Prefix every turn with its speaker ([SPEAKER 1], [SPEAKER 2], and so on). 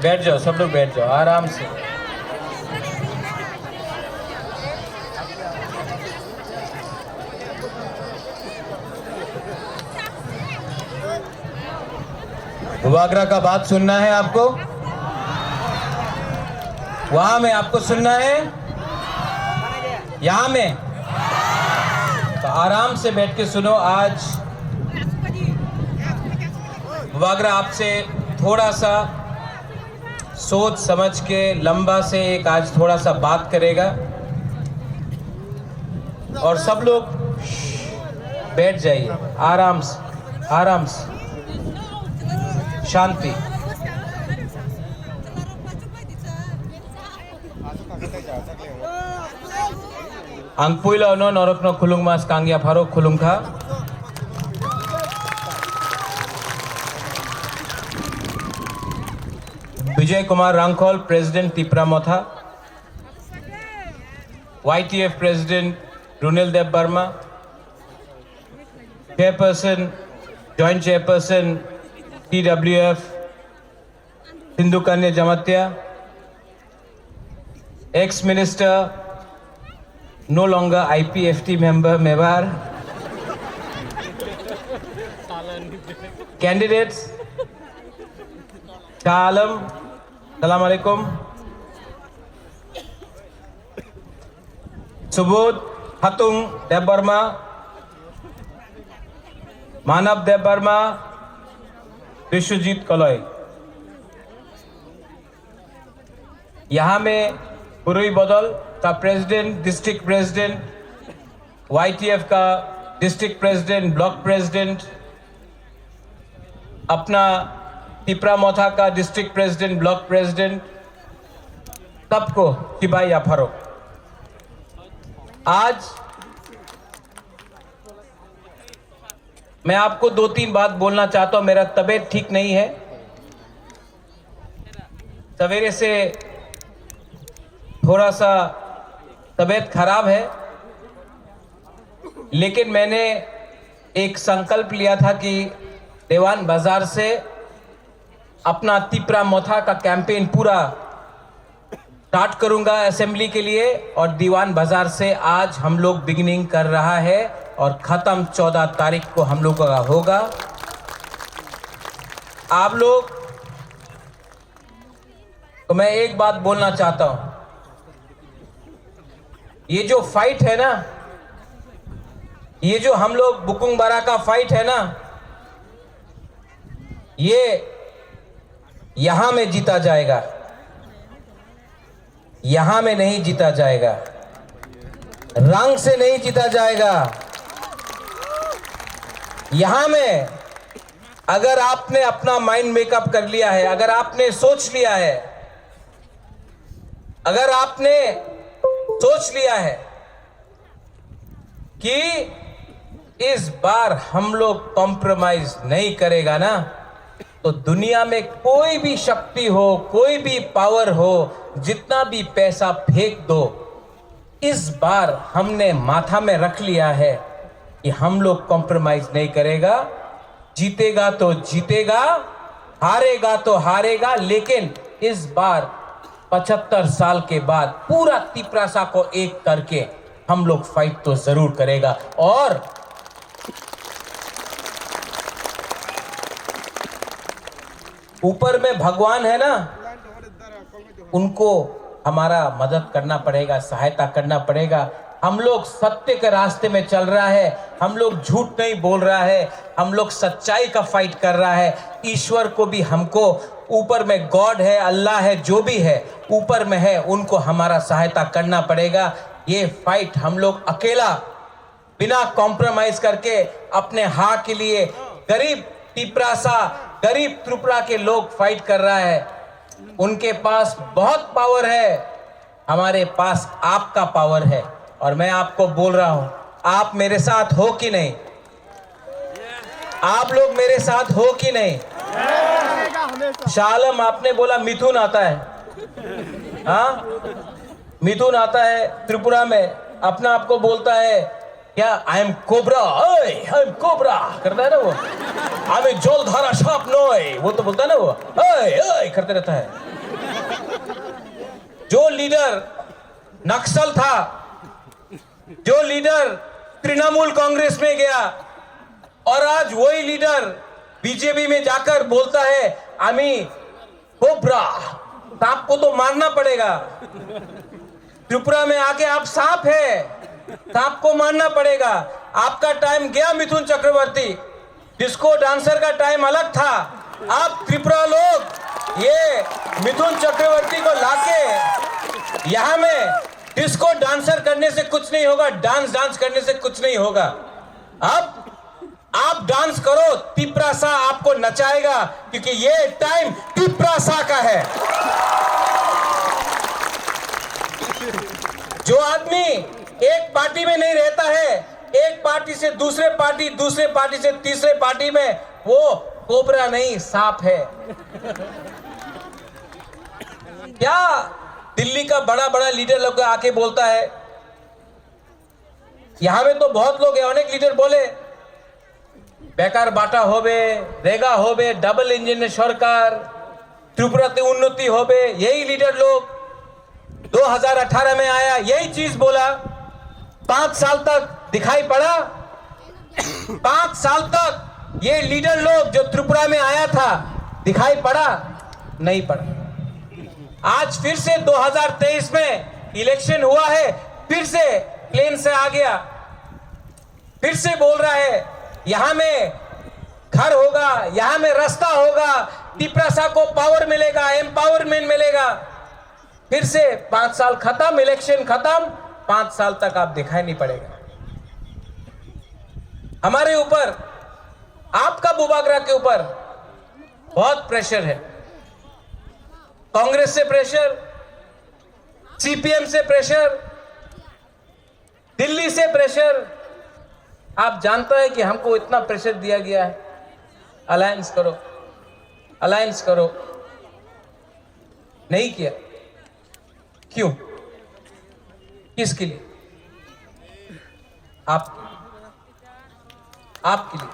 [SPEAKER 1] बैठ जाओ, सब लोग बैठ जाओ आराम से। मुबागरा का बात सुनना है आपको, वहां में आपको सुनना है, यहां में तो आराम से बैठ के सुनो। आज मुबागरा आपसे थोड़ा सा सोच समझ के लंबा से एक आज थोड़ा सा बात करेगा और सब लोग बैठ जाइए आराम से, आराम से, शांति। Angpuila ono norokno khulung mas kangya pharo khulung kha। Vijay Kumar Rankhal, president Tipra Motha. YTF president Runel Dev Varma. Chairperson, joint chairperson TWF Sindhu Kanya Jamatia. Ex minister, no longer IPFT member Mewar। Candidates, Shah Alam, Salam Alaikum। Subodh Hatung Dev Burma, Manav Dev Burma, Bishwajit Kalai. यहाँ में बुरुई बदल का president, district president, YTF का district president, block president, अपना तिप्रामथा का district president, block president, सबको सिपाही अफरो। आज मैं आपको 2-3 बात बोलना चाहता हूं। मेरा तबीयत ठीक नहीं है, सवेरे से थोड़ा सा तबीयत खराब है, लेकिन मैंने एक संकल्प लिया था कि दीवान बाजार से अपना तिप्रामथा का कैंपेन पूरा स्टार्ट करूंगा असेंबली के लिए, और दीवान बाजार से आज हम लोग बिगिनिंग कर रहा है और खत्म 14 तारीख को हम लोग का होगा। आप लोग तो मैं एक बात बोलना चाहता हूं, ये जो फाइट है ना, ये जो हम लोग बुकुंग बारा का फाइट है ना, ये यहां में जीता जाएगा, यहां में नहीं जीता जाएगा, रंग से नहीं जीता जाएगा। यहां में अगर आपने अपना माइंड मेकअप कर लिया है, अगर आपने सोच लिया है, अगर आपने सोच लिया है कि इस बार हम लोग कॉम्प्रोमाइज नहीं करेगा ना, तो दुनिया में कोई भी शक्ति हो, कोई भी पावर हो, जितना भी पैसा फेंक दो, इस बार हमने माथा में रख लिया है कि हम लोग कॉम्प्रोमाइज नहीं करेगा। जीतेगा तो जीतेगा, हारेगा तो हारेगा, लेकिन इस बार 75 साल के बाद पूरा तिप्रासा को एक करके हम लोग फाइट तो जरूर करेगा। और ऊपर में भगवान है ना, उनको हमारा मदद करना पड़ेगा, सहायता करना पड़ेगा। हम लोग सत्य के रास्ते में चल रहा है, हम लोग झूठ नहीं बोल रहा है, हम लोग सच्चाई का फाइट कर रहा है। ईश्वर को भी हमको, ऊपर में गॉड है, अल्लाह है, जो भी है ऊपर में है, उनको हमारा सहायता करना पड़ेगा। ये फाइट हम लोग अकेला बिना कॉम्प्रोमाइज करके अपने हाँ के लिए गरीब तिपरासा, गरीब त्रिपुरा के लोग फाइट कर रहा है। उनके पास बहुत पावर है, हमारे पास आपका पावर है। और मैं आपको बोल रहा हूं, आप मेरे साथ हो कि नहीं? आप लोग मेरे साथ हो कि नहीं? शालम, आपने बोला मिथुन आता है, हाँ मिथुन आता है त्रिपुरा में, अपना आपको बोलता है क्या? I am cobra, I am cobra करता है ना वो। आई एम जलधारा साप नोय, वो तो बोलता है ना वो, ओए करते रहता है। जो लीडर नक्सल था, जो लीडर तृणमूल कांग्रेस में गया, और आज वही लीडर बीजेपी में जाकर बोलता है आमी कोबरा, सांप को तो मारना पड़ेगा। त्रिपुरा में आके आप सांप है, सांप को मारना पड़ेगा। आपका टाइम गया मिथुन चक्रवर्ती, डिस्को डांसर का टाइम अलग था। आप त्रिपुरा लोग ये मिथुन चक्रवर्ती को लाके यहां में डिस्को डांसर करने से कुछ नहीं होगा, डांस करने से कुछ नहीं होगा। अब आप डांस करो, तिपरासा आपको नचाएगा, क्योंकि ये टाइम तिपरासा का है। जो आदमी एक पार्टी में नहीं रहता है, एक पार्टी से दूसरे पार्टी, दूसरे पार्टी से तीसरे पार्टी में, वो कोबरा नहीं सांप है। क्या दिल्ली का बड़ा बड़ा लीडर लोग आके बोलता है, यहां में तो बहुत लोग हैं, अनेक लीडर बोले बेकार बाटा होबे, रेगा होबे, डबल इंजन सरकार, त्रिपुराते उन्नति होबे। यही लीडर लोग 2018 में आया, यही चीज बोला, 5 साल तक दिखाई पड़ा? 5 साल तक ये लीडर लोग जो त्रिपुरा में आया था दिखाई पड़ा? नहीं पड़ा। आज फिर से 2023 में इलेक्शन हुआ है, फिर से प्लेन से आ गया, फिर से बोल रहा है यहां में घर होगा, यहां में रास्ता होगा, तिपरासा को पावर मिलेगा, एम्पावरमेंट मिलेगा। फिर से 5 साल खत्म, इलेक्शन खत्म, 5 साल तक आप दिखाई नहीं पड़ेगा। हमारे ऊपर, आपका बुबागरा के ऊपर बहुत प्रेशर है, कांग्रेस से प्रेशर, सीपीएम से प्रेशर, दिल्ली से प्रेशर। आप जानते हैं कि हमको इतना प्रेशर दिया गया है, अलायंस करो, अलायंस करो, नहीं किया। क्यों? किसके लिए? आपके लिए।